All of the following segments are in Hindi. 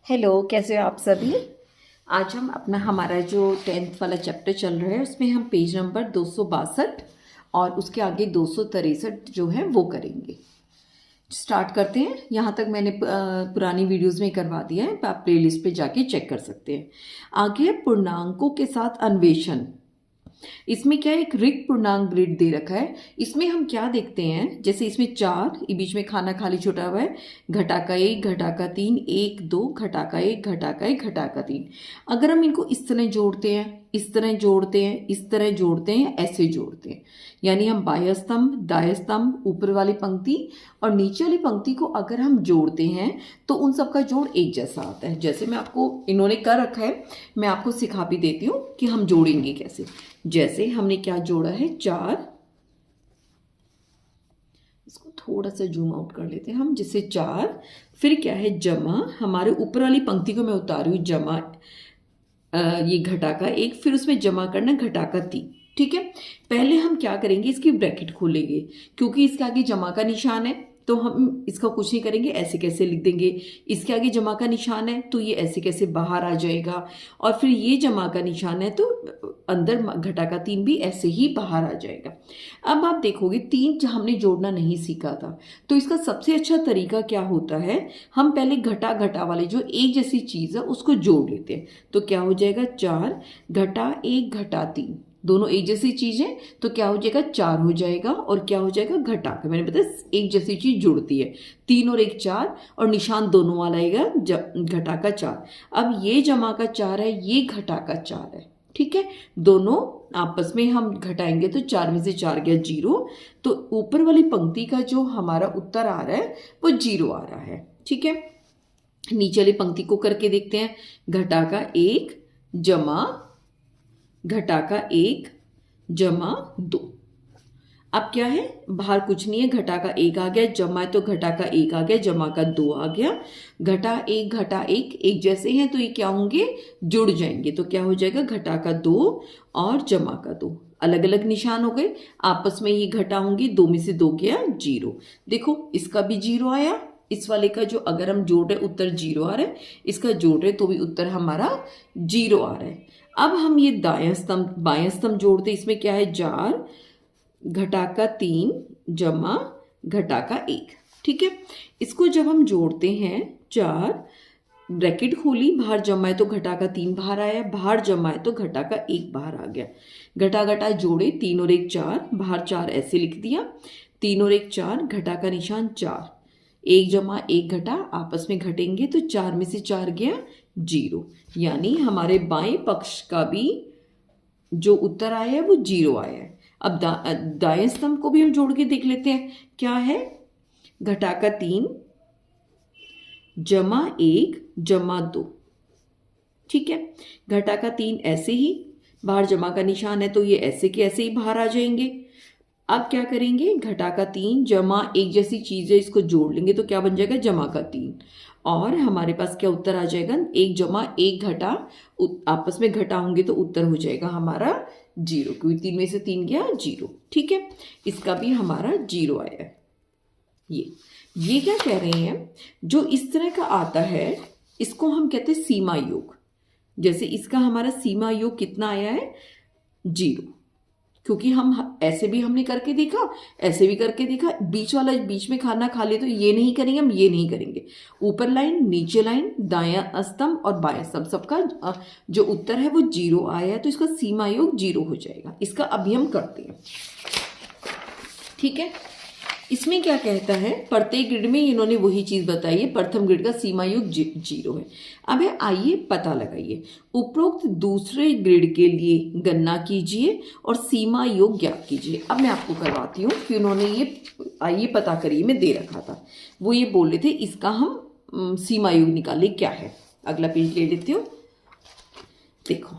हेलो, कैसे हो आप सभी। आज हम अपना हमारा जो 10th वाला चैप्टर चल रहा है उसमें हम पेज नंबर 262 और उसके आगे 263 जो है वो करेंगे। स्टार्ट करते हैं। यहाँ तक मैंने पुरानी वीडियोस में करवा दिया है, आप प्लेलिस्ट पे जाके चेक कर सकते हैं। आगे है पूर्णांकों के साथ अन्वेषण। इसमें क्या है, एक रिक्त पूर्णांक ग्रिड दे रखा है। इसमें हम क्या देखते हैं, जैसे इसमें 4, ये बीच में खाना खाली छूटा हुआ है, घटा का 1, घटा का 3, 1 2, घटा का 1, घटा का 1, घटा का 3। अगर हम इनको इस तरह जोड़ते हैं, इस तरह जोड़ते हैं, इस तरह जोड़ते हैं, ऐसे जोड़ते हैं, यानी हम बाह्य स्तंभ, दाह्य स्तंभ, ऊपर वाली पंक्ति और नीचे वाली पंक्ति को अगर हम जोड़ते हैं तो उन सबका जोड़ एक जैसा आता है। जैसे मैं आपको, इन्होंने कर रखा है, मैं आपको सिखा भी देती हूँ कि हम जोड़ेंगे कैसे। जैसे हमने क्या जोड़ा है, 4, इसको थोड़ा सा जूम आउट कर लेते हैं हम, जैसे 4, फिर क्या है जमा, हमारे ऊपर वाली पंक्ति को मैं उतार रही हूँ, जमा ये घटा का 1, फिर उसमें जमा करना घटा का 3। ठीक है, पहले हम क्या करेंगे, इसकी ब्रैकेट खोलेंगे, क्योंकि इसके आगे जमा का निशान है तो हम इसका कुछ नहीं करेंगे, ऐसे कैसे लिख देंगे। इसके आगे जमा का निशान है तो ये ऐसे कैसे बाहर आ जाएगा, और फिर ये जमा का निशान है तो अंदर घटा का 3 भी ऐसे ही बाहर आ जाएगा। अब आप देखोगे 3 हमने जोड़ना नहीं सीखा था, तो इसका सबसे अच्छा तरीका क्या होता है, हम पहले घटा घटा वाले जो एक जैसी चीज़ है उसको जोड़ लेते हैं। तो क्या हो जाएगा, 4 घटा 1 घटा 3, दोनों एक जैसी चीज है तो क्या हो जाएगा, 4 हो जाएगा, और क्या हो जाएगा, घटा के, मैंने बताया एक जैसी चीज जुड़ती है, 3 और 1 4, और निशान दोनों वाला आएगा घटा का 4। अब ये जमा का 4 है, ये घटा का 4 है। ठीक है, दोनों आपस में हम घटाएंगे तो 4 में से 4 गया 0, तो ऊपर वाली पंक्ति का जो हमारा उत्तर आ रहा है वो 0 आ रहा है। ठीक है, नीचे वाली पंक्ति को करके देखते हैं, घटा का 1 जमा घटा का 1 जमा 2। अब क्या है, बाहर कुछ नहीं है, घटा का 1 आ गया, जमा है तो घटा का 1 आ गया, जमा का 2 आ गया, घटा 1 घटा 1 एक जैसे हैं तो ये क्या होंगे, जुड़ जाएंगे, तो क्या हो जाएगा, घटा का 2 और जमा का 2, अलग अलग निशान हो गए, आपस में ये घटा होंगे, 2 में से 2 गया 0। देखो इसका भी 0 आया, इस वाले का जो अगर हम जोड़ रहे उत्तर 0 आ रहा है, इसका जोड़ रहे तो भी उत्तर हमारा 0 आ रहा है। अब हम ये दायां स्तंभ बायां स्तंभ जोड़ते, इसमें क्या है, 4 घटा का 3 जमा घटा का 1। ठीक है, इसको जब हम जोड़ते हैं, 4 ब्रैकेट खोली, बाहर जमा है तो घटा का 3 बाहर आया, बाहर जमा है तो घटा का 1 बाहर आ गया, घटा घटा जोड़े, 3 और 1 4, बाहर 4 ऐसे लिख दिया, 3 और 1 4, घटा का निशान 4, 1 जमा 1 घटा, आपस में घटेंगे तो 4 में से 4 गया 0, यानी हमारे बाएं पक्ष का भी जो उत्तर आया है वो 0 आया है। अब दाएं स्तंभ को भी हम जोड़ के देख लेते हैं, क्या है, घटा का 3 जमा 1 जमा 2। ठीक है, घटा का 3 ऐसे ही, बाहर जमा का निशान है तो ये ऐसे के ऐसे ही बाहर आ जाएंगे। अब क्या करेंगे, घटा का 3 जमा एक जैसी चीज है, इसको जोड़ लेंगे तो क्या बन जाएगा, जमा का 3, और हमारे पास क्या उत्तर आ जाएगा, 1 जमा 1 घटा, आपस में घटा होंगे तो उत्तर हो जाएगा हमारा 0, क्योंकि 3 में से 3 गया 0। ठीक है, इसका भी हमारा 0 आया है। ये क्या कह रहे हैं, जो इस तरह का आता है इसको हम कहते हैं सीमा योग। जैसे इसका हमारा सीमा योग कितना आया है, 0, क्योंकि हम ऐसे भी हमने करके देखा, ऐसे भी करके देखा, बीच वाला बीच में खाना खा ले तो ये नहीं करेंगे, हम ये नहीं करेंगे, ऊपर लाइन नीचे लाइन दायां स्तंभ और बायां स्तंभ, सबका जो उत्तर है वो 0 आया है, तो इसका सीमा योग 0 हो जाएगा। इसका अभी हम करते हैं। ठीक है, इसमें क्या कहता है, प्रत्येक ग्रिड में इन्होंने वही चीज बताई है, प्रथम ग्रिड का सीमा योग 0 है। अब है, आइए पता लगाइए, उपरोक्त दूसरे ग्रिड के लिए गणना कीजिए और सीमा योग ज्ञात कीजिए। अब मैं आपको करवाती हूँ कि उन्होंने ये आइए पता करिए में दे रखा था, वो ये बोल रहे थे इसका हम सीमा योग निकाले, क्या है। अगला पेज ले लेती हूँ, देखो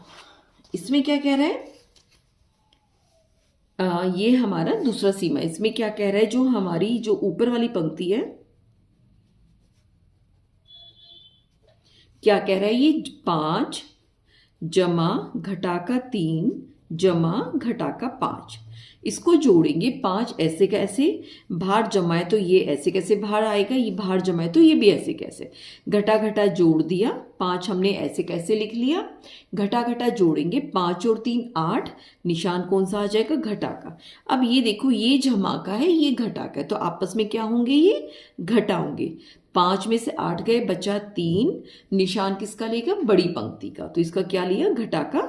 इसमें क्या कह रहा है, ये हमारा दूसरा सीमा, इसमें क्या कह रहा है, जो हमारी जो ऊपर वाली पंक्ति है क्या कह रहा है, ये 5 जमा घटा का 3 जमा घटा का 5, इसको जोड़ेंगे 5 ऐसे कैसे, बाहर जमाए तो ये ऐसे कैसे बाहर आएगा, ये बाहर जमाए तो ये भी ऐसे कैसे, घटा घटा जोड़ दिया, 5 हमने ऐसे कैसे लिख लिया, घटा घटा जोड़ेंगे 5 और 3 8, निशान कौन सा आ जाएगा, घटा का। अब ये देखो ये जमा का है ये घटा का है, तो आपस में क्या होंगे, ये घटा होंगे। 5 में से 8 गए, बचा 3, निशान किसका लेगा, बड़ी पंक्ति का, तो इसका क्या लिया, घटा का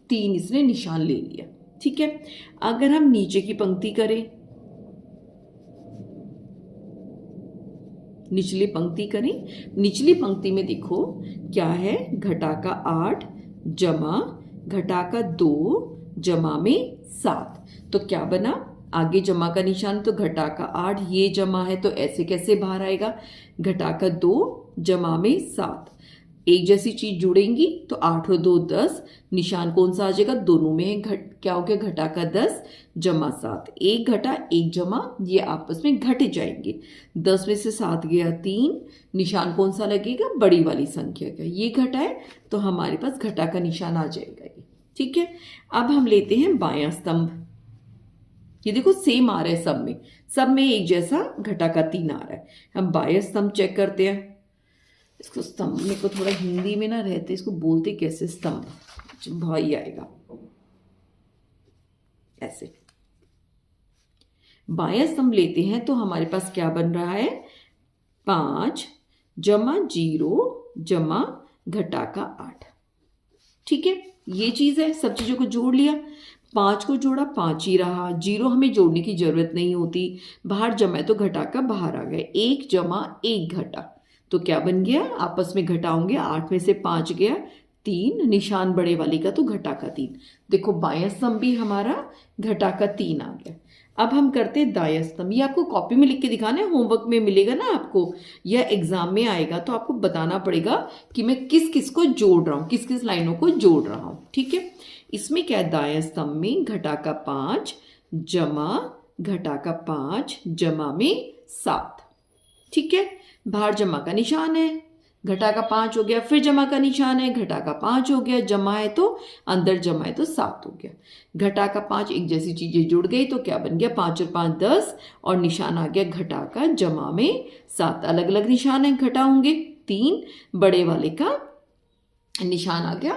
3 इसने निशान ले लिया। ठीक है, अगर हम नीचे की पंक्ति करें, निचली पंक्ति करें, निचली पंक्ति में देखो क्या है, घटा का 8 जमा घटा का 2 जमा में 7, तो क्या बना, आगे जमा का निशान तो घटा का 8, ये जमा है तो ऐसे कैसे बाहर आएगा, घटा का 2 जमा में 7, एक जैसी चीज जुड़ेंगी तो 8 और 2 10, निशान कौन सा आ जाएगा, दोनों में है, क्या हो गया, घटा का 10 जमा 7, एक घटा एक जमा, ये आपस में घट जाएंगे, 10 में से 7 गया 3, निशान कौन सा लगेगा, बड़ी वाली संख्या का, ये घटा है तो हमारे पास घटा का निशान आ जाएगा ये। ठीक है, अब हम लेते हैं बायां स्तंभ, ये देखो सेम आ रहा है सब में एक जैसा घटा का 3 आ रहा है। हम बायां स्तंभ चेक करते हैं, इसको स्तंभ में को थोड़ा हिंदी में ना रहते, इसको बोलते कैसे, स्तंभ भाई आएगा ऐसे। बायां स्तंभ लेते हैं तो हमारे पास क्या बन रहा है, 5 जमा 0 जमा घटा का 8। ठीक है, ये चीज है, सब चीजों को जोड़ लिया, 5 को जोड़ा 5 ही रहा, 0 हमें जोड़ने की जरूरत नहीं होती, बाहर जमा तो घटा का बाहर आ गया, 1 जमा 1 घटा, तो क्या बन गया, आपस में घटा होंगे, 8 में से 5 गया 3, निशान बड़े वाली का तो घटा का 3। देखो बायां स्तंभ भी हमारा घटा का 3 आ गया। अब हम करते हैं दायां स्तंभ, ये आपको कॉपी में लिख के दिखाना है, होमवर्क में मिलेगा ना आपको, या एग्जाम में आएगा तो आपको बताना पड़ेगा कि मैं किस किस को जोड़ रहा हूँ, किस किस लाइनों को जोड़ रहा हूँ। ठीक है, इसमें क्या है, दायां स्तंभ में घटा का 5 जमा घटा का 5 जमा में 7। ठीक है, बाहर जमा का निशान है, घटा का 5 हो गया, फिर जमा का निशान है, घटा का 5 हो गया, जमा है तो अंदर जमा है तो 7 हो गया, घटा का 5, एक जैसी चीजें जुड़ गई तो क्या बन गया, 5 और 5 10, और निशान आ गया घटा का जमा में 7, अलग अलग निशान है, घटा होंगे 3, बड़े वाले का निशान आ गया,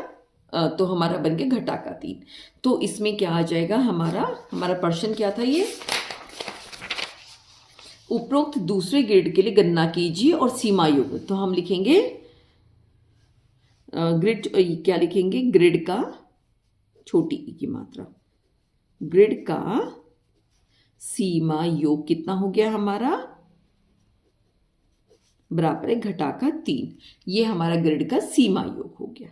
तो हमारा बन गया घटा का 3। तो इसमें क्या आ जाएगा, हमारा प्रश्न क्या था, ये उपरोक्त दूसरे ग्रिड के लिए गणना कीजिए और सीमा योग, तो हम लिखेंगे ग्रिड, क्या लिखेंगे, ग्रिड का, छोटी ई की मात्रा, ग्रिड का सीमा योग कितना हो गया हमारा, बराबर है घटा का 3, ये हमारा ग्रिड का सीमा योग हो गया।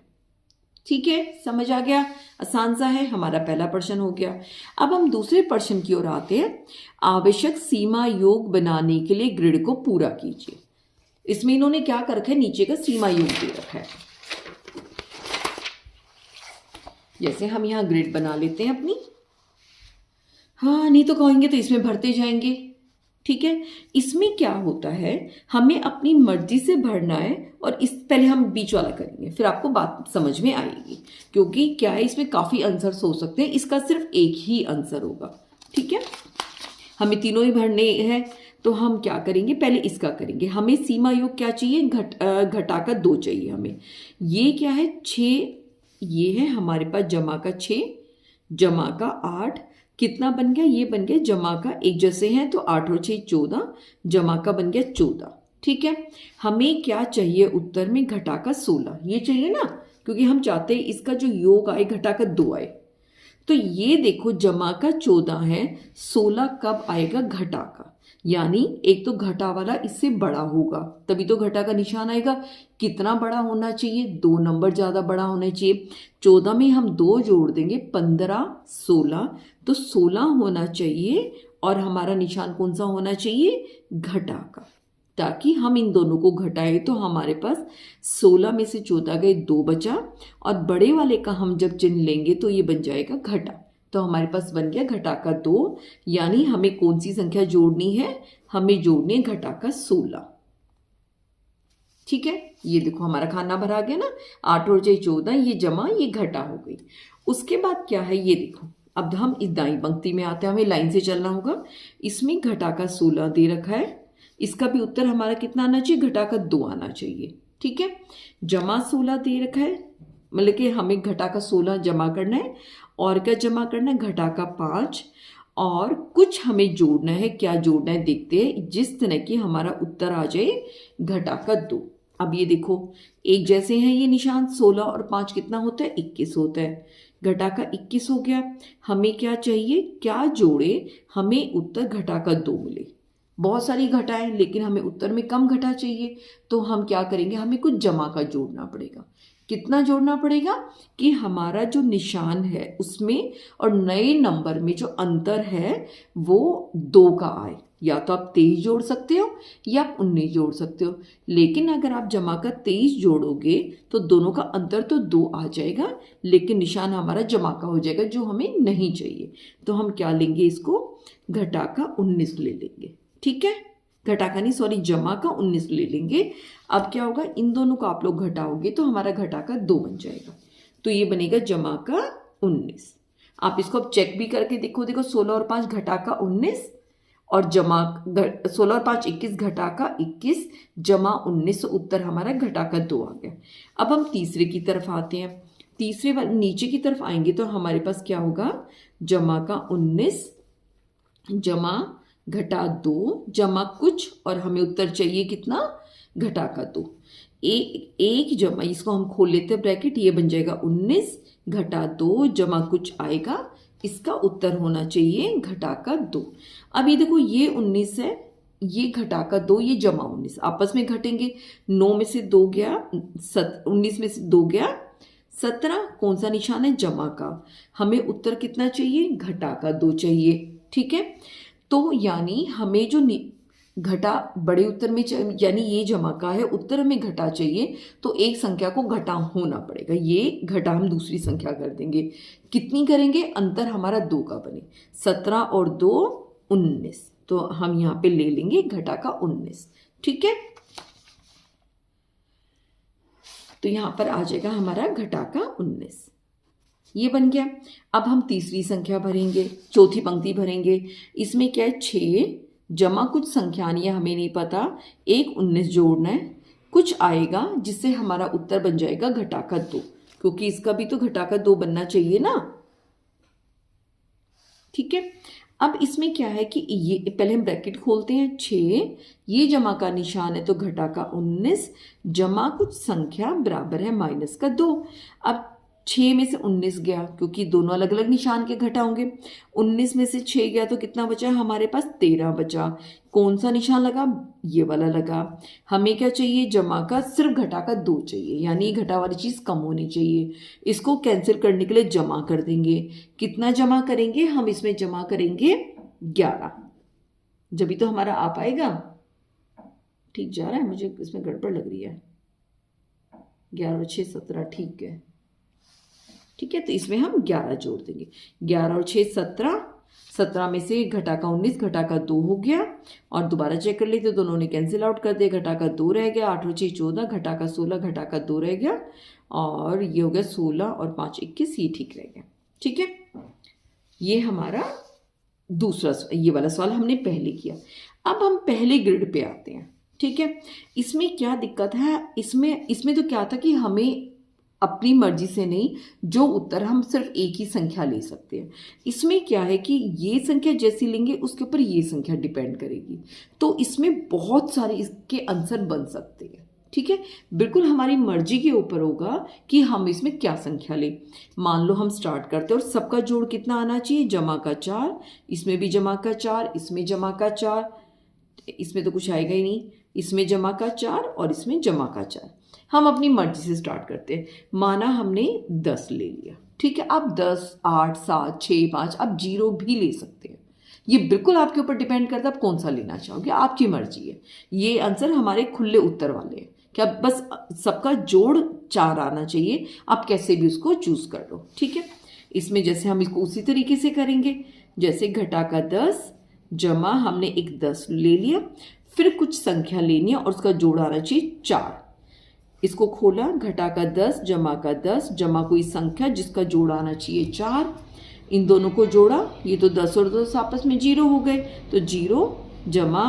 ठीक है, समझ आ गया, आसान सा है, हमारा पहला प्रश्न हो गया। अब हम दूसरे प्रश्न की ओर आते हैं, आवश्यक सीमा योग बनाने के लिए ग्रिड को पूरा कीजिए। इसमें इन्होंने क्या कर रखा है, नीचे का सीमा योग दे रखा है, जैसे हम यहाँ ग्रिड बना लेते हैं अपनी, हाँ नहीं तो कहेंगे तो इसमें भरते जाएंगे। ठीक है, इसमें क्या होता है, हमें अपनी मर्जी से भरना है, और इस पहले हम बीच वाला करेंगे, फिर आपको बात समझ में आएगी, क्योंकि क्या है, इसमें काफी आंसर्स हो सकते हैं, इसका सिर्फ एक ही आंसर होगा। ठीक है, हमें तीनों ही भरने हैं, तो हम क्या करेंगे, पहले इसका करेंगे, हमें सीमा योग क्या चाहिए, घटा का 2 चाहिए हमें, ये क्या है 6, ये है हमारे पास जमा का 6 जमा का 8, कितना बन गया, ये बन गया जमा का, एक जैसे हैं तो 8 और 6 14, जमा का बन गया 14। ठीक है, हमें क्या चाहिए उत्तर में, घटा का 16, ये चाहिए ना, क्योंकि हम चाहते हैं इसका जो योग आए घटा का 2 आए, तो ये देखो जमा का 14 है, 16 कब आएगा, घटा का, यानी एक तो घटा वाला इससे बड़ा होगा तभी तो घटा का निशान आएगा, कितना बड़ा होना चाहिए, 2 नंबर ज्यादा बड़ा होना चाहिए, 14 में हम 2 जोड़ देंगे 15 16, तो 16 होना चाहिए, और हमारा निशान कौन सा होना चाहिए, घटा का, ताकि हम इन दोनों को घटाएं तो हमारे पास 16 में से 14 गए 2 बचा, और बड़े वाले का हम जब चिन्ह लेंगे तो ये बन जाएगा घटा, तो हमारे पास बन गया घटा का 2, यानी हमें कौन सी संख्या जोड़नी है, हमें जोड़नी है घटा का 16। ठीक है, ये देखो हमारा खाना भरा गया ना, 8 और 6 14, ये जमा ये घटा हो गई। उसके बाद क्या है, ये देखो अब हम इस दाई पंक्ति में आते हैं, हमें लाइन से चलना होगा। इसमें घटा का 16 दे रखा है, इसका भी उत्तर हमारा कितना आना चाहिए, घटा का 2 आना चाहिए। ठीक है, जमा 16 दे रखा है, मतलब कि हमें घटा का 16 जमा करना है, और क्या जमा करना है, घटा का 5, और कुछ हमें जोड़ना है। क्या जोड़ना है देखते हैं, जिस तरह की हमारा उत्तर आ जाए घटा का 2। अब ये देखो एक जैसे हैं ये निशान, 16 और 5 कितना होता है, 21 होता है। घटा का 21 हो गया, हमें क्या चाहिए, क्या जोड़े हमें उत्तर घटा का 2 मिले। बहुत सारी घटा है लेकिन हमें उत्तर में कम घटा चाहिए, तो हम क्या करेंगे, हमें कुछ जमा का जोड़ना पड़ेगा। कितना जोड़ना पड़ेगा कि हमारा जो निशान है उसमें और नए नंबर में जो अंतर है वो 2 का आए। या तो आप 23 जोड़ सकते हो या आप 19 जोड़ सकते हो, लेकिन अगर आप जमा का 23 जोड़ोगे तो दोनों का अंतर तो 2 आ जाएगा, लेकिन निशान हमारा जमा का हो जाएगा जो हमें नहीं चाहिए। तो हम क्या लेंगे, इसको घटा का 19 ले लेंगे। ठीक है, घटा का नहीं सॉरी जमा का 19 ले लेंगे। अब क्या होगा, इन दोनों को आप लोग घटाओगे तो हमारा घटा का 2 बन जाएगा, तो ये बनेगा जमा का 19। आप इसको अब चेक भी करके देखो, 16 और 5 घटा का 19 और जमा 16 और 5 21 घटा का 21 जमा 19, उत्तर हमारा घटा का 2 आ गया। अब हम तीसरे की तरफ आते हैं, तीसरे वाले नीचे की तरफ आएंगे तो हमारे पास क्या होगा, जमा का 19 जमा घटा 2 जमा कुछ, और हमें उत्तर चाहिए कितना, घटा का 2। एक जमा, इसको हम खोल लेते हैं ब्रैकेट, ये बन जाएगा 19 घटा 2 जमा कुछ आएगा, इसका उत्तर होना चाहिए घटा का 2। अब ये देखो ये 19 है, ये घटा का 2, ये जमा 19 आपस में घटेंगे। 9 में से 2 गया 19 में से 2 गया 17, कौन सा निशान है, जमा का। हमें उत्तर कितना चाहिए, घटा का 2 चाहिए। ठीक है, तो यानी हमें जो घटा बड़े उत्तर में यानी ये जमा का है, उत्तर हमें घटा चाहिए तो एक संख्या को घटा होना पड़ेगा। ये घटा हम दूसरी संख्या कर देंगे, कितनी करेंगे, अंतर हमारा 2 का बने, 17 और 2 19, तो हम यहाँ पे ले लेंगे घटा का 19। ठीक है, तो यहाँ पर आ जाएगा हमारा घटा का 19, ये बन गया। अब हम तीसरी संख्या भरेंगे, चौथी पंक्ति भरेंगे। इसमें क्या है, 6 जमा कुछ संख्या है हमें नहीं पता, एक 19 जोड़ना है, कुछ आएगा जिससे हमारा उत्तर बन जाएगा घटा का 2, क्योंकि इसका भी तो घटा का 2 बनना चाहिए ना। ठीक है, अब इसमें क्या है कि ये पहले हम ब्रैकेट खोलते हैं, 6 ये जमा का निशान है तो घटा का 19 जमा कुछ संख्या बराबर है माइनस का 2। अब 6 में से 19 गया, क्योंकि दोनों अलग अलग निशान के घटा होंगे, 19 में से 6 गया तो कितना बचा हमारे पास, 13 बचा। कौन सा निशान लगा, ये वाला लगा। हमें क्या चाहिए, जमा का सिर्फ घटा का 2 चाहिए, यानी घटा वाली चीज़ कम होनी चाहिए। इसको कैंसिल करने के लिए जमा कर देंगे। कितना जमा करेंगे, हम इसमें जमा करेंगे 11, जब तो हमारा आ पाएगा। ठीक जा रहा है, मुझे इसमें गड़बड़ लग रही है। 11 और 6 17, ठीक है। ठीक है, तो इसमें हम 11 जोड़ देंगे, 11 और 6 17, 17 में से घटा का 19 घटा का 2 हो गया, और दोबारा चेक कर लेते, दोनों ने कैंसिल आउट कर दिया, घटा का 2 रह गया, 8 और 6 14, घटा का 16 घटा का 2 रह गया, और ये हो गया 16 और 5 21, ये ठीक रह गया। ठीक है, ये हमारा दूसरा, ये वाला सवाल हमने पहले किया। अब हम पहले ग्रिड पे आते हैं। ठीक है, इसमें क्या दिक्कत है, इसमें तो क्या था कि हमें अपनी मर्जी से नहीं, जो उत्तर हम सिर्फ एक ही संख्या ले सकते हैं। इसमें क्या है कि ये संख्या जैसी लेंगे उसके ऊपर ये संख्या डिपेंड करेगी, तो इसमें बहुत सारे इसके आंसर बन सकते हैं। ठीक है, बिल्कुल हमारी मर्जी के ऊपर होगा कि हम इसमें क्या संख्या लें। मान लो हम स्टार्ट करते हैं और सबका जोड़ कितना आना चाहिए, जमा का 4, इसमें भी जमा का 4, इसमें जमा का 4, इसमें तो कुछ आएगा ही नहीं, इसमें जमा का 4 और इसमें जमा का 4। हम अपनी मर्जी से स्टार्ट करते हैं। माना हमने 10 ले लिया, ठीक है, आप 10 8 7 6 5 आप 0 भी ले सकते हैं। ये बिल्कुल आपके ऊपर डिपेंड करता है आप कौन सा लेना चाहोगे, आपकी मर्जी है। ये आंसर हमारे खुले उत्तर वाले हैं, क्या बस सबका जोड़ 4 आना चाहिए, आप कैसे भी उसको चूज कर लो। ठीक है, इसमें जैसे हम इसको उसी तरीके से करेंगे, जैसे घटा का 10 जमा हमने एक 10 ले लिया, फिर कुछ संख्या लेनी है और उसका जोड़ आना चाहिए 4। इसको खोला, घटा का 10 जमा का 10 जमा कोई संख्या जिसका जोड़ आना चाहिए 4। इन दोनों को जोड़ा, ये तो 10 और 10 आपस में 0 हो गए, तो 0 जमा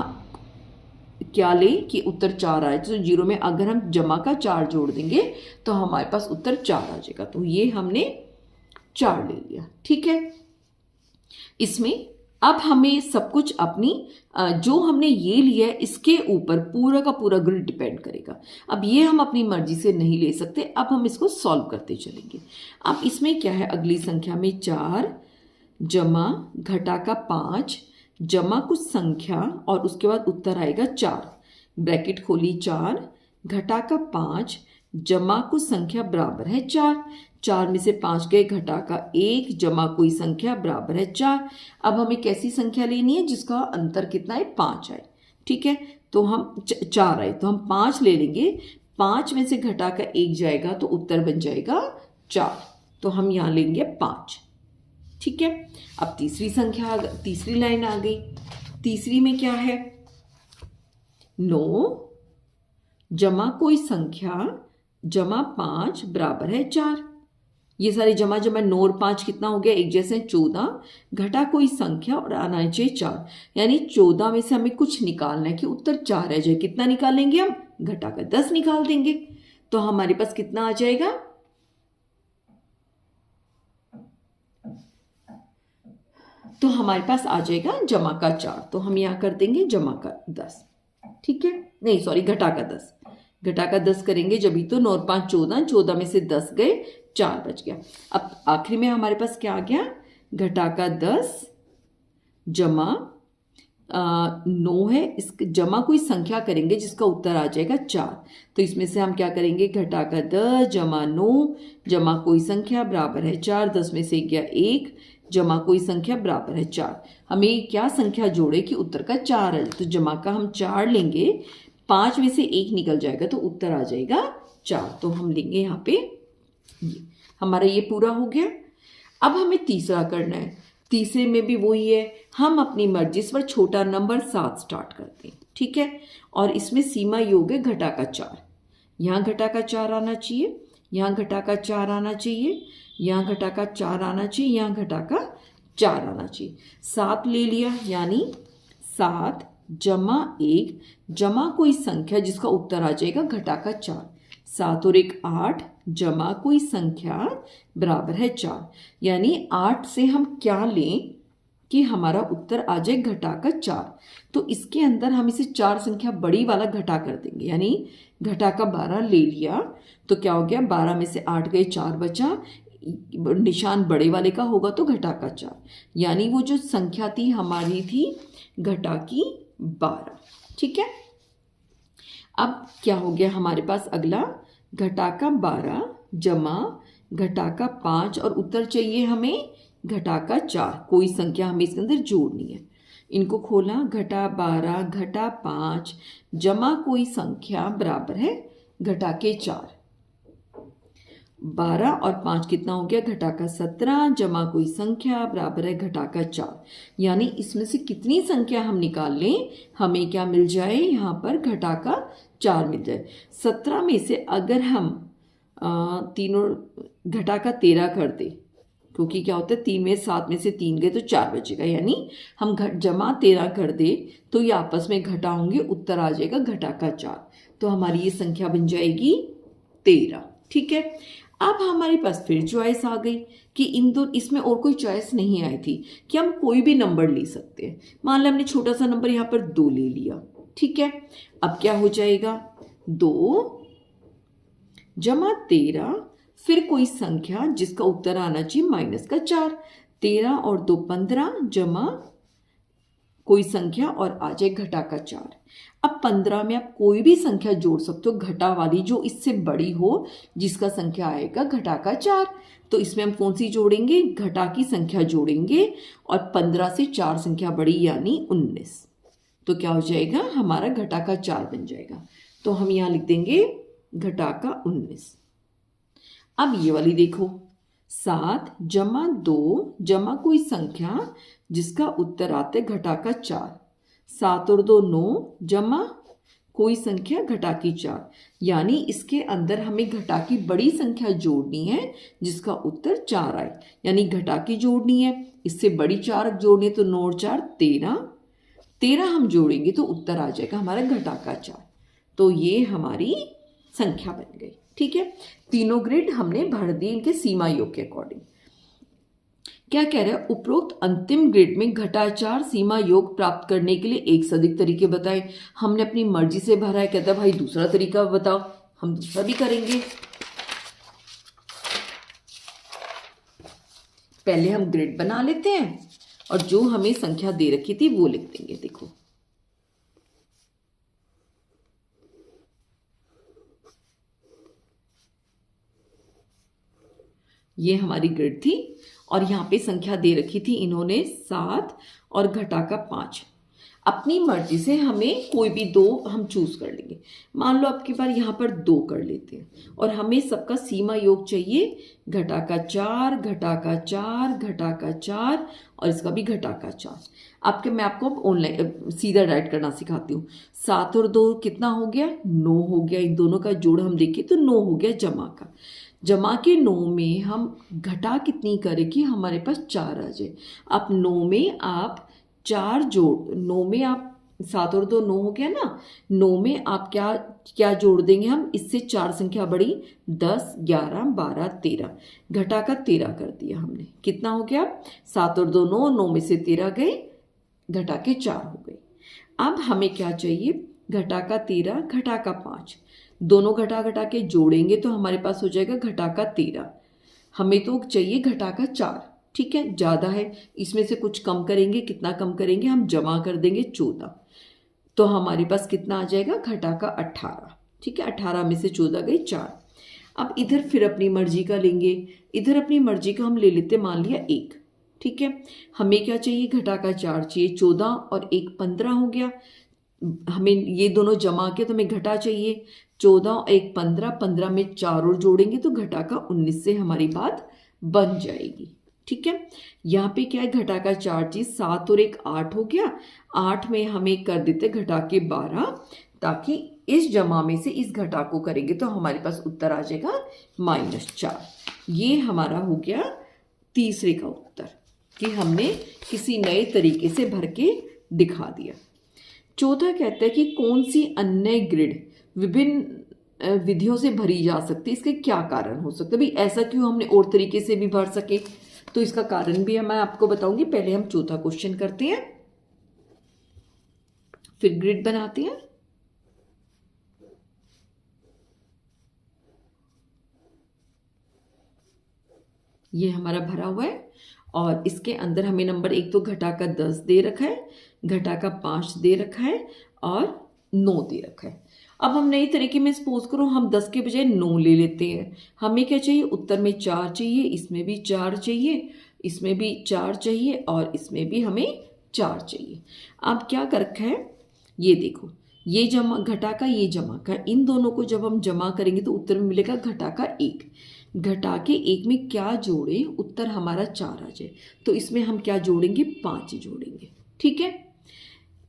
क्या ले कि उत्तर 4 आए। तो 0 में अगर हम जमा का 4 जोड़ देंगे तो हमारे पास उत्तर 4 आ जाएगा। तो ये हमने 4 ले लिया। ठीक है, इसमें अब हमें सब कुछ अपनी जो हमने ये लिया है इसके ऊपर पूरा का पूरा ग्रिड डिपेंड करेगा। अब ये हम अपनी मर्जी से नहीं ले सकते, अब हम इसको सॉल्व करते चलेंगे। अब इसमें क्या है, अगली संख्या में 4 जमा घटा का 5 जमा कुछ संख्या और उसके बाद उत्तर आएगा 4, ब्रैकेट खोली 4 घटा का 5 जमा कुछ संख्या बराबर है 4, 4 में से 5 गए, घटा का 1 जमा कोई संख्या बराबर है 4। अब हमें कैसी संख्या लेनी है जिसका अंतर कितना है, 5 आए। ठीक है, तो हम 4 आए तो हम 5 ले लेंगे, 5 में से घटा का 1 जाएगा तो उत्तर बन जाएगा 4, तो हम यहाँ लेंगे 5। ठीक है, अब तीसरी संख्या तीसरी लाइन आ गई। तीसरी में क्या है, 9 जमा कोई संख्या जमा 5 बराबर है 4। ये सारी जमा जमा 9 और 5 कितना हो गया, एक जैसे 14 घटा कोई संख्या और आना चाहिए 4, यानी 14 में से हमें कुछ निकालना है कि उत्तर 4 रह जाए। कितना निकालेंगे हम, घटा कर 10 निकाल देंगे, तो हमारे पास कितना आ जाएगा, तो हमारे पास आ जाएगा जमा का 4। तो हम यहाँ कर देंगे जमा का 10। ठीक है, नहीं सॉरी घटा का 10, घटा का 10 करेंगे जब तो 9 और 5 14, 14 में से 10 गए, 4 बच गया। अब आखिरी में हमारे पास क्या आ गया, घटा का 10 जमा 9 है, इस जमा कोई संख्या करेंगे जिसका उत्तर आ जाएगा 4। तो इसमें से हम क्या करेंगे, घटा का 10 जमा 9 जमा कोई संख्या बराबर है 4, 10 में से गया 1 जमा कोई संख्या बराबर है 4। हमें क्या संख्या जोड़े कि उत्तर का 4 है, तो जमा का हम 4 लेंगे, 5 में से 1 निकल जाएगा तो उत्तर आ जाएगा 4। तो हम लेंगे यहाँ पे ये, हमारा ये पूरा हो गया। अब हमें तीसरा करना है। तीसरे में भी वही है, हम अपनी मर्जी पर छोटा नंबर 7 स्टार्ट करते हैं। ठीक है, और इसमें सीमा योग है घटा का 4, यहाँ घटा का 4 आना चाहिए, यहाँ घटा का 4 आना चाहिए, यहाँ घटा का 4 आना चाहिए, यहाँ घटा का 4 आना चाहिए। 7 ले लिया, यानी 7 जमा 1 जमा कोई संख्या जिसका उत्तर आ जाएगा घटा का 4, 7 और 1 8 जमा कोई संख्या बराबर है 4, यानी 8 से हम क्या लें कि हमारा उत्तर आ जाए घटा का 4। तो इसके अंदर हम इसे 4 संख्या बड़ी वाला घटा कर देंगे, यानी घटा का 12 ले लिया तो क्या हो गया, 12 में से 8 गए, 4 बचा, निशान बड़े वाले का होगा तो घटा का 4, यानी वो जो संख्या थी हमारी थी घटा की 12। ठीक है, अब क्या हो गया हमारे पास, अगला घटा का 12 जमा घटा का 5 और उत्तर चाहिए हमें घटा का 4, कोई संख्या हमें इसके अंदर जोड़नी है। इनको खोला, घटा 12 घटा 5 जमा कोई संख्या बराबर है घटा के 4, 12 और 5 कितना हो गया, घटा का 17 जमा कोई संख्या बराबर है घटा का 4, यानी इसमें से कितनी संख्या हम निकाल लें हमें क्या मिल जाए, यहाँ पर घटा का 4 मिल जाए। 17 में से अगर हम तीनों घटा का 13 कर दे, क्योंकि क्या होता है 3 में 7 में से 3 गए तो 4 बचेगा, यानी हम जमा 13 कर दे तो ये आपस में घटा होंगे, उत्तर आ जाएगा घटा का 4, तो हमारी ये संख्या बन जाएगी 13। ठीक है, अब हमारे पास फिर चॉइस आ गई कि इन दो, इसमें और कोई चॉइस नहीं आई थी कि हम कोई भी नंबर ले सकते हैं। मान लिया हमने छोटा सा नंबर यहाँ पर 2 ले लिया। ठीक है, अब क्या हो जाएगा, 2 जमा 13 फिर कोई संख्या जिसका उत्तर आना चाहिए माइनस का 4, 13 और 2 15 जमा कोई संख्या और आ जाए घटा का 4। अब 15 में आप कोई भी संख्या जोड़ सकते हो घटा वाली जो इससे बड़ी हो, जिसका संख्या आएगा घटा का 4। तो इसमें हम कौन सी जोड़ेंगे, घटा की संख्या जोड़ेंगे और 15 से 4 संख्या बड़ी यानी 19, तो क्या हो जाएगा हमारा घटा का 4 बन जाएगा। तो हम यहाँ लिख देंगे घटा का 19। अब ये वाली देखो, 7 जमा 2 जमा कोई संख्या जिसका उत्तर आते घटा का 4, 7 और 2 9 जमा कोई संख्या घटा की 4, यानी इसके अंदर हमें घटा की बड़ी संख्या जोड़नी है जिसका उत्तर 4 आए, यानी घटा की जोड़नी है, इससे बड़ी 4 जोड़नी है तो 9 और 4 13, 13 हम जोड़ेंगे तो उत्तर आ जाएगा हमारा घटा का 4। तो ये हमारी संख्या बन गई। ठीक है, तीनों ग्रिड हमने भर दिए इनके सीमा योग के अकॉर्डिंग। क्या कह रहा है, उपरोक्त अंतिम ग्रिड में घटाचार सीमा योग प्राप्त करने के लिए एक से अधिक तरीके बताएं। हमने अपनी मर्जी से भरा है, कहता है भाई दूसरा तरीका बताओ, हम दूसरा भी करेंगे। पहले हम ग्रिड बना लेते हैं और जो हमें संख्या दे रखी थी वो लिख देंगे। देखो ये हमारी ग्रिड थी और यहाँ पे संख्या दे रखी थी इन्होंने 7 और घटा का 5। अपनी मर्जी से हमें कोई भी दो हम चूज कर लेंगे। मान लो आपके बार यहाँ पर 2 कर लेते हैं और हमें सबका सीमा योग चाहिए घटा का 4, घटा का 4, घटा का 4 और इसका भी घटा का 4। मैं आपको ऑनलाइन सीधा डायरेक्ट करना सिखाती हूँ। 7 और 2 कितना हो गया, 9 हो गया। इन दोनों का जोड़ हम देखें तो 9 हो गया जमा का। जमा के 9 में हम घटा कितनी करें कि हमारे पास 4 आ जाए। अब 9 में आप 4 जोड़, 9 में आप 7 और 2 9 हो गया ना, 9 में आप क्या क्या जोड़ देंगे हम, इससे 4 संख्या बढ़ी 10, 11, 12, 13, घटा का 13 कर दिया हमने। कितना हो गया, 7 और 2 9, 9 में से 13 गए, घटा के 4 हो गए। अब हमें क्या चाहिए, घटा का 13, घटा का 5। दोनों घटा घटा के जोड़ेंगे तो हमारे पास हो जाएगा घटा का 13। हमें तो चाहिए घटा का 4। ठीक है, ज़्यादा है, इसमें से कुछ कम करेंगे। कितना कम करेंगे, हम जमा कर देंगे 14, तो हमारे पास कितना आ जाएगा, घटा का 18। ठीक है, 18 में से 14 गई 4। अब इधर फिर अपनी मर्जी का लेंगे। इधर अपनी मर्जी का हम ले लेते, मान लिया 1। ठीक है, हमें क्या चाहिए, घटा का 4 चाहिए, 14 और 1 15 हो गया। हमें ये दोनों जमा के तो हमें घटा चाहिए, 14 और 1 15, 15 में 4 और जोड़ेंगे तो घटा का 19 से हमारी बात बन जाएगी। ठीक है, यहाँ पे क्या है, घटा का 4 चीज, 7 और 1 8 हो गया। 8 में हमें कर देते घटा के 12, ताकि इस जमा में से इस घटा को करेंगे तो हमारे पास उत्तर आ जाएगा -4। ये हमारा हो गया तीसरे का उत्तर कि हमने किसी नए तरीके से भर के दिखा दिया। चौथा कहता है कि कौन सी अन्य ग्रिड विभिन्न विधियों से भरी जा सकती है, इसके क्या कारण हो सकते हैं। भाई ऐसा क्यों हमने और तरीके से भी भर सके, तो इसका कारण भी मैं आपको बताऊंगी। पहले हम चौथा क्वेश्चन करते हैं, फिर ग्रिड बनाते हैं। ये हमारा भरा हुआ है और इसके अंदर हमें नंबर 1 तो घटा का 10 दे रखा है, घटा का 5 दे रखा है और 9 दे रखा है। अब हम नए तरीके में सपोज करो हम 10 के बजाय 9 ले लेते हैं। हमें क्या चाहिए, उत्तर में 4 चाहिए, इसमें भी 4 चाहिए, इसमें भी 4 चाहिए और इसमें भी हमें 4 चाहिए। अब क्या कर रखा है, ये देखो, ये जमा घटा का, ये जमा का, इन दोनों को जब हम जमा करेंगे तो उत्तर में मिलेगा घटा का 1। घटा के 1 में क्या जोड़े, उत्तर हमारा 4 आ जाए, तो इसमें हम क्या जोड़ेंगे, 5 जोड़ेंगे। ठीक है,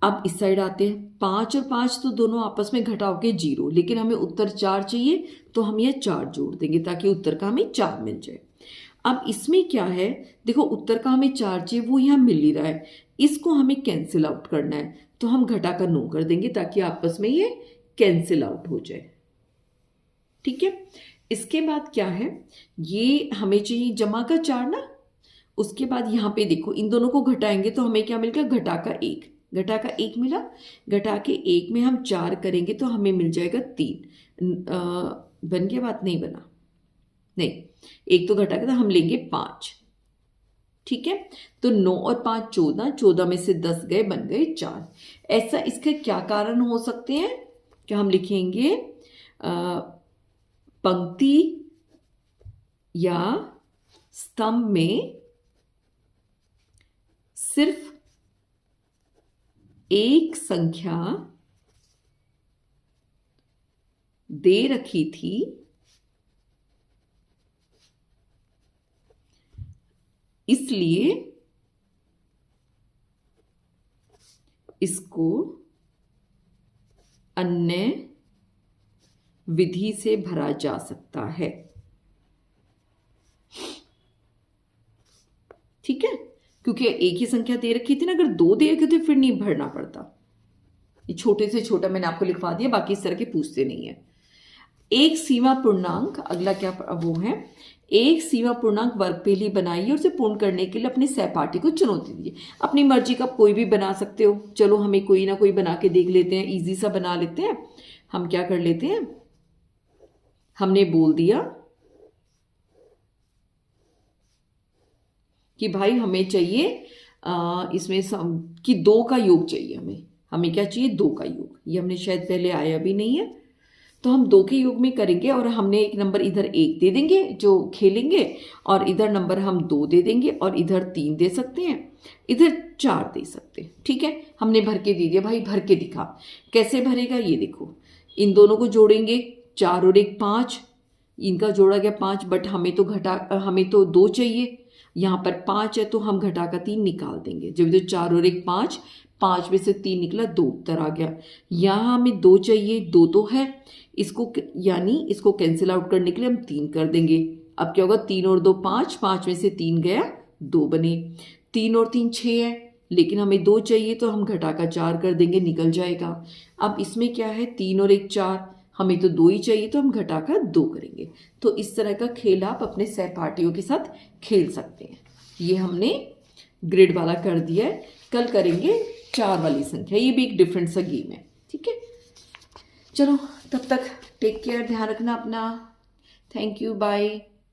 अब इस साइड आते हैं, 5 और 5 तो दोनों आपस में घटा होके 0, लेकिन हमें उत्तर 4 चाहिए तो हम यह 4 जोड़ देंगे ताकि उत्तर का हमें 4 मिल जाए। अब इसमें क्या है, देखो उत्तर का हमें 4 चाहिए, वो यहाँ मिल ही रहा है, इसको हमें कैंसिल आउट करना है तो हम घटा का 9 कर देंगे ताकि आपस में ये कैंसिल आउट हो जाए। ठीक है, इसके बाद क्या है, ये हमें चाहिए जमा का 4 ना। उसके बाद यहाँ पे देखो इन दोनों को घटाएंगे तो हमें क्या मिलेगा, घटा का 1। घटा का 1 मिला, घटा के 1 में हम 4 करेंगे तो हमें मिल जाएगा 3। बन गया, बात नहीं बना, नहीं, 1 तो घटा के तो हम लेंगे 5। ठीक है, तो 9 और 5 14, 14 में से 10 गए, बन गए 4। ऐसा इसके क्या कारण हो सकते हैं, क्या हम लिखेंगे, पंक्ति या स्तंभ में सिर्फ एक संख्या दे रखी थी, इसलिए इसको अन्य विधि से भरा जा सकता है। ठीक है, क्योंकि एक ही संख्या दे रखी थी ना, अगर 2 दे रखे तो फिर नहीं भरना पड़ता। ये छोटे से छोटा मैंने आपको लिखवा दिया, बाकी इस तरह के पूछते नहीं है। एक सीमा पूर्णांक, अगला क्या वो है, एक सीमा पूर्णांक वर्गफेली बनाइए और उसे पूर्ण करने के लिए अपने सहपाठी को चुनौती दीजिए। अपनी मर्जी का कोई भी बना सकते हो। चलो हमें कोई ना कोई बना के देख लेते हैं, इजी सा बना लेते हैं। हम क्या कर लेते हैं, हमने बोल दिया कि भाई हमें चाहिए इसमें कि 2 का योग चाहिए। हमें क्या चाहिए, 2 का योग। ये हमने शायद पहले आया भी नहीं है, तो हम 2 के योग में करेंगे और हमने एक नंबर इधर 1 दे देंगे जो खेलेंगे, और इधर नंबर हम 2 दे देंगे, और इधर 3 दे सकते हैं, इधर 4 दे सकते हैं। ठीक है, हमने भर के दे दिया। भाई भर के दिखा, कैसे भरेगा ये देखो। इन दोनों को जोड़ेंगे, 4 और 1 5, इनका जोड़ा गया 5, बट हमें तो 2 चाहिए। यहाँ पर 5 है तो हम घटा का 3 निकाल देंगे। जब इधर 4 और 1 5, 5 में से 3 निकला, 2 उत्तर आ गया। यहाँ हमें 2 चाहिए, 2 तो है, इसको कैंसिल आउट करने के लिए हम 3 कर देंगे। अब क्या होगा, 3 और 2 5, 5 में से 3 गया, 2 बने। 3 और 3 6 है, लेकिन हमें 2 चाहिए तो हम घटा का 4 कर देंगे, निकल जाएगा। अब इसमें क्या है, 3 और 1 4, हमें तो 2 ही चाहिए तो हम घटा कर 2 करेंगे। तो इस तरह का खेल आप अपने सहपाठियों के साथ खेल सकते हैं। ये हमने ग्रिड वाला कर दिया है। कल करेंगे 4 वाली संख्या, ये भी एक डिफरेंट सा गेम है। ठीक है, चलो तब तक टेक केयर, ध्यान रखना अपना। Thank you, bye.